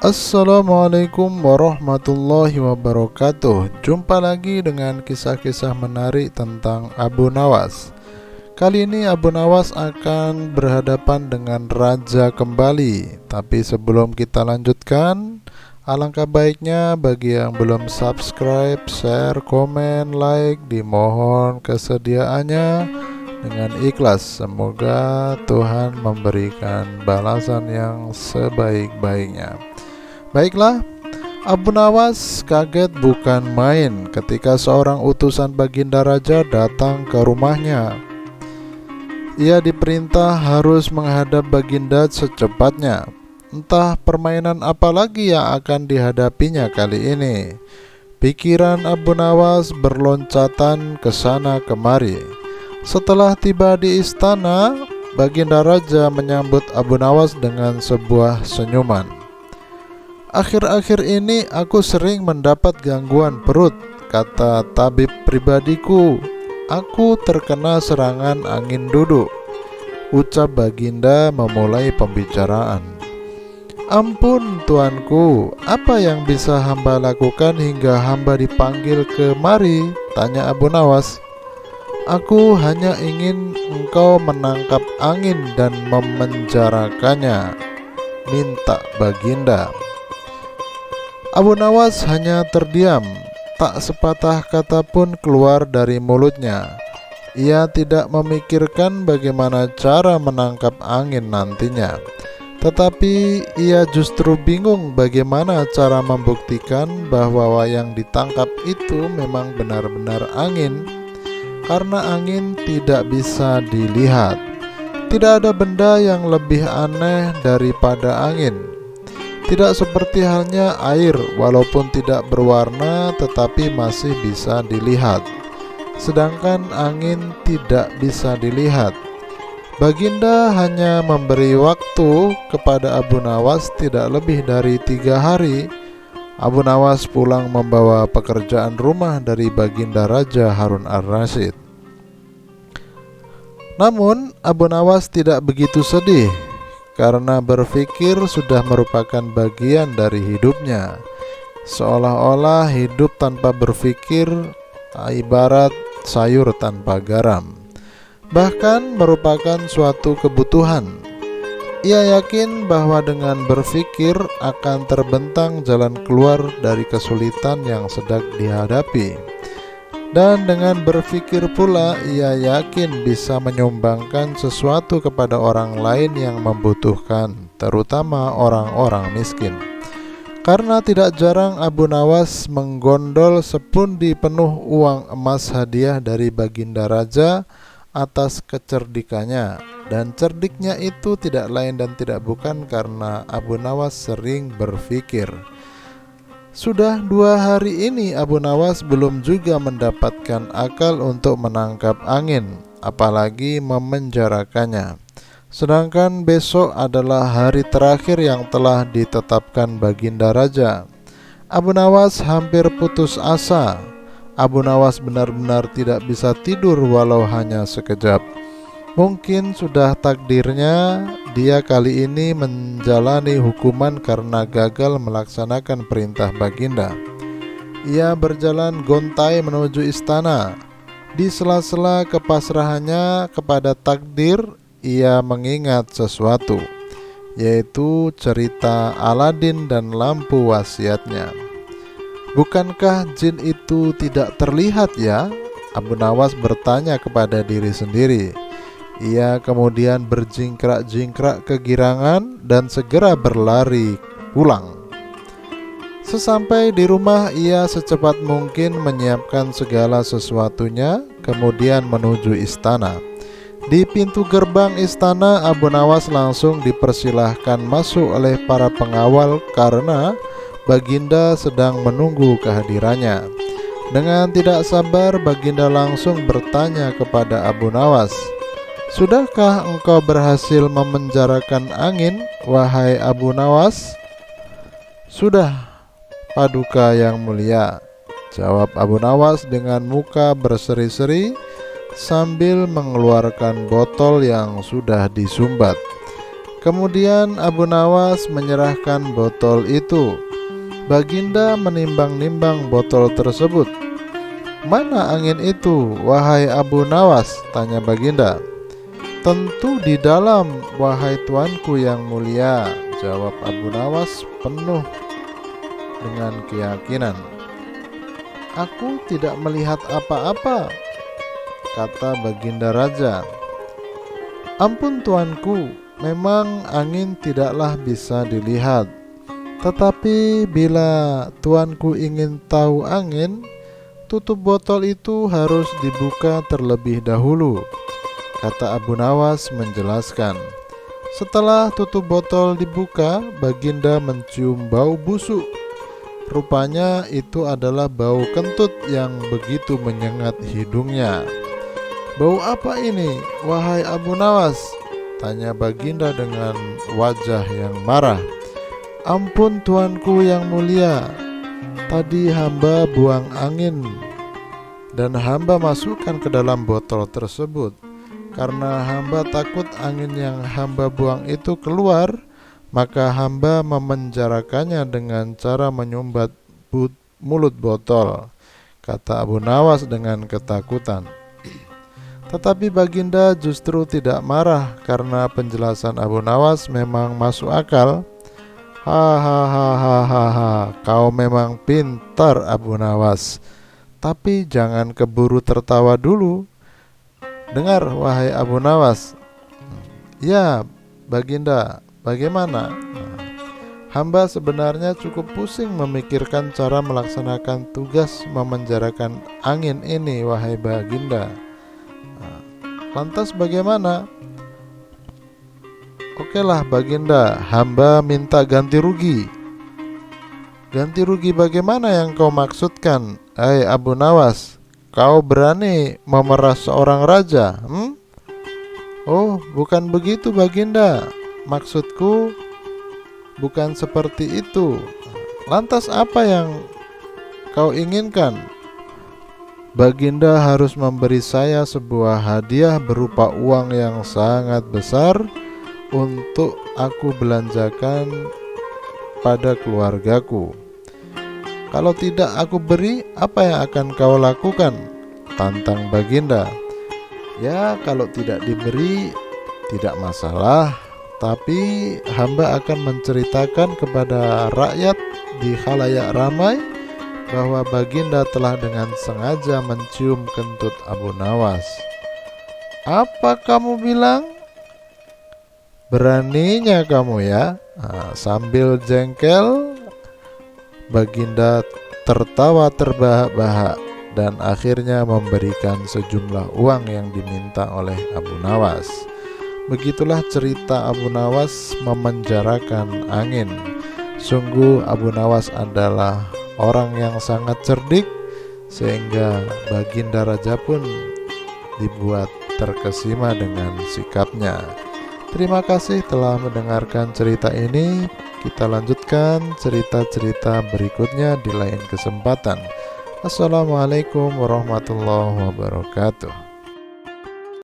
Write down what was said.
Assalamualaikum warahmatullahi wabarakatuh. Jumpa lagi dengan kisah-kisah menarik tentang Abu Nawas. Kali ini Abu Nawas akan berhadapan dengan raja kembali. Tapi sebelum kita lanjutkan, alangkah baiknya bagi yang belum subscribe, share, komen, like, dimohon kesediaannya dengan ikhlas. Semoga Tuhan memberikan balasan yang sebaik-baiknya. Baiklah, Abu Nawas kaget bukan main ketika seorang utusan Baginda Raja datang ke rumahnya. Ia diperintah harus menghadap Baginda secepatnya. Entah permainan apa lagi yang akan dihadapinya kali ini. Pikiran Abu Nawas berloncatan ke sana kemari. Setelah tiba di istana, Baginda Raja menyambut Abu Nawas dengan sebuah senyuman. Akhir-akhir ini aku sering mendapat gangguan perut, kata tabib pribadiku. Aku terkena serangan angin duduk, ucap Baginda memulai pembicaraan. Ampun tuanku, apa yang bisa hamba lakukan hingga hamba dipanggil kemari? Tanya Abu Nawas. Aku hanya ingin engkau menangkap angin dan memenjarakannya, minta Baginda. Abu Nawas hanya terdiam, tak sepatah kata pun keluar dari mulutnya. Ia tidak memikirkan bagaimana cara menangkap angin nantinya. Tetapi ia justru bingung bagaimana cara membuktikan bahwa yang ditangkap itu memang benar-benar angin. Karena angin tidak bisa dilihat. Tidak ada benda yang lebih aneh daripada angin. Tidak seperti halnya air, walaupun tidak berwarna tetapi masih bisa dilihat. Sedangkan angin tidak bisa dilihat. Baginda hanya memberi waktu kepada Abu Nawas tidak lebih dari 3 hari. Abu Nawas pulang membawa pekerjaan rumah dari Baginda Raja Harun ar-Rasyid. Namun Abu Nawas tidak begitu sedih, karena berpikir sudah merupakan bagian dari hidupnya. Seolah-olah hidup tanpa berpikir ibarat sayur tanpa garam, bahkan merupakan suatu kebutuhan. Ia yakin bahwa dengan berpikir akan terbentang jalan keluar dari kesulitan yang sedang dihadapi. Dan dengan berpikir pula ia yakin bisa menyumbangkan sesuatu kepada orang lain yang membutuhkan, terutama orang-orang miskin. Karena tidak jarang Abu Nawas menggondol sepundi penuh uang emas hadiah dari Baginda Raja atas kecerdikannya. Dan cerdiknya itu tidak lain dan tidak bukan karena Abu Nawas sering berpikir. Sudah 2 hari ini Abu Nawas belum juga mendapatkan akal untuk menangkap angin, apalagi memenjarakannya. Sedangkan besok adalah hari terakhir yang telah ditetapkan Baginda Raja. Abu Nawas hampir putus asa. Abu Nawas benar-benar tidak bisa tidur walau hanya sekejap. Mungkin sudah takdirnya dia kali ini menjalani hukuman karena gagal melaksanakan perintah Baginda. Ia berjalan gontai menuju istana. Di sela-sela kepasrahannya kepada takdir, ia mengingat sesuatu, yaitu cerita Aladin dan lampu wasiatnya. Bukankah jin itu tidak terlihat ya? Abu Nawas bertanya kepada diri sendiri. Ia kemudian berjingkrak-jingkrak kegirangan dan segera berlari pulang. Sesampai di rumah, ia secepat mungkin menyiapkan segala sesuatunya, kemudian menuju istana. Di pintu gerbang istana, Abu Nawas langsung dipersilahkan masuk oleh para pengawal karena Baginda sedang menunggu kehadirannya. Dengan tidak sabar, Baginda langsung bertanya kepada Abu Nawas, "Sudahkah engkau berhasil memenjarakan angin, wahai Abu Nawas?" "Sudah, Paduka yang mulia," jawab Abu Nawas dengan muka berseri-seri sambil mengeluarkan botol yang sudah disumbat. Kemudian Abu Nawas menyerahkan botol itu. Baginda menimbang-nimbang botol tersebut. "Mana angin itu, wahai Abu Nawas?" tanya Baginda. "Tentu di dalam, wahai tuanku yang mulia," jawab Abu Nawas penuh dengan keyakinan. "Aku tidak melihat apa-apa," kata Baginda Raja. "Ampun tuanku, memang angin tidaklah bisa dilihat. Tetapi bila tuanku ingin tahu angin, tutup botol itu harus dibuka terlebih dahulu," kata Abu Nawas menjelaskan. Setelah tutup botol dibuka, Baginda mencium bau busuk. Rupanya itu adalah bau kentut yang begitu menyengat hidungnya. "Bau apa ini, wahai Abu Nawas?" tanya Baginda dengan wajah yang marah. "Ampun tuanku yang mulia, tadi hamba buang angin dan hamba masukkan ke dalam botol tersebut. Karena hamba takut angin yang hamba buang itu keluar, maka hamba memenjarakannya dengan cara menyumbat mulut botol," kata Abu Nawas dengan ketakutan. Tetapi Baginda justru tidak marah karena penjelasan Abu Nawas memang masuk akal. "Hahaha, kau memang pintar Abu Nawas. Tapi jangan keburu tertawa dulu. Dengar wahai Abu Nawas." "Ya Baginda, bagaimana?" "Hamba sebenarnya cukup pusing memikirkan cara melaksanakan tugas memenjarakan angin ini wahai Baginda." "Lantas bagaimana?" "Okelah Baginda, hamba minta ganti rugi." "Ganti rugi bagaimana yang kau maksudkan, hai Abu Nawas? Kau berani memeras seorang raja, "Oh, bukan begitu Baginda. Maksudku bukan seperti itu. Lantas apa yang kau inginkan?" "Baginda harus memberi saya sebuah hadiah berupa uang yang sangat besar untuk aku belanjakan pada keluargaku. Kalau tidak aku beri, apa yang akan kau lakukan?" tantang Baginda. "Ya, kalau tidak diberi tidak masalah, tapi hamba akan menceritakan kepada rakyat di khalayak ramai bahwa Baginda telah dengan sengaja mencium kentut Abu Nawas." "Apa kamu bilang? Beraninya kamu ya?" Sambil jengkel, Baginda tertawa terbahak-bahak dan akhirnya memberikan sejumlah uang yang diminta oleh Abu Nawas. Begitulah cerita Abu Nawas memenjarakan angin. Sungguh Abu Nawas adalah orang yang sangat cerdik, sehingga Baginda Raja pun dibuat terkesima dengan sikapnya. Terima kasih telah mendengarkan cerita ini. Kita lanjutkan cerita-cerita berikutnya di lain kesempatan. Assalamualaikum warahmatullahi wabarakatuh.